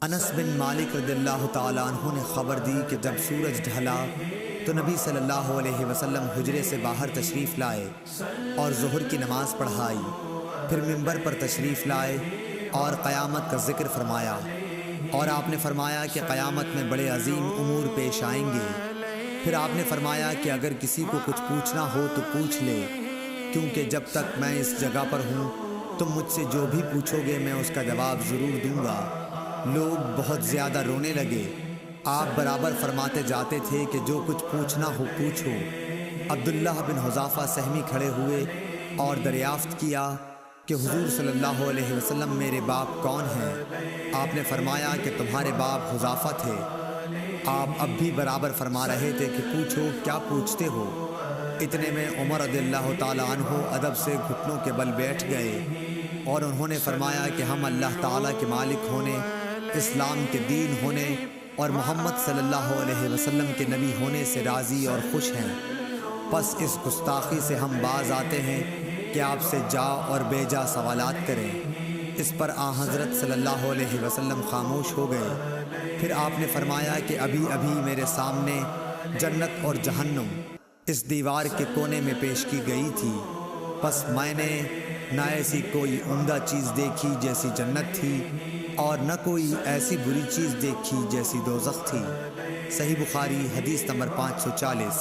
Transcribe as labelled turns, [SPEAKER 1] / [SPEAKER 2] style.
[SPEAKER 1] انس بن مالک رضی اللہ تعالیٰ عنہ نے خبر دی کہ جب سورج ڈھلا تو نبی صلی اللہ علیہ وسلم حجرے سے باہر تشریف لائے اور ظہر کی نماز پڑھائی، پھر منبر پر تشریف لائے اور قیامت کا ذکر فرمایا، اور آپ نے فرمایا کہ قیامت میں بڑے عظیم امور پیش آئیں گے۔ پھر آپ نے فرمایا کہ اگر کسی کو کچھ پوچھنا ہو تو پوچھ لے، کیونکہ جب تک میں اس جگہ پر ہوں تم مجھ سے جو بھی پوچھو گے میں اس کا جواب ضرور دوں گا۔ لوگ بہت زیادہ رونے لگے۔ آپ برابر فرماتے جاتے تھے کہ جو کچھ پوچھنا ہو پوچھو۔ عبداللہ بن حذافہ سہمی کھڑے ہوئے اور دریافت کیا کہ حضور صلی اللہ علیہ وسلم میرے باپ کون ہیں؟ آپ نے فرمایا کہ تمہارے باپ حذافہ تھے۔ آپ اب بھی برابر فرما رہے تھے کہ پوچھو، کیا پوچھتے ہو؟ اتنے میں عمر رضی اللہ تعالیٰ عنہ ادب سے گھٹنوں کے بل بیٹھ گئے اور انہوں نے فرمایا کہ ہم اللہ تعالیٰ کے مالک ہونے، اسلام کے دین ہونے اور محمد صلی اللہ علیہ وسلم کے نبی ہونے سے راضی اور خوش ہیں۔ پس اس گستاخی سے ہم باز آتے ہیں کہ آپ سے جا اور بے جا سوالات کریں۔ اس پر حضرت صلی اللہ علیہ وسلم خاموش ہو گئے۔ پھر آپ نے فرمایا کہ ابھی ابھی میرے سامنے جنت اور جہنم اس دیوار کے کونے میں پیش کی گئی تھی، پس میں نے نہ ایسی کوئی عمدہ چیز دیکھی جیسی جنت تھی اور نہ کوئی ایسی بری چیز دیکھی جیسی دوزخ تھی۔ صحیح بخاری حدیث نمبر 540۔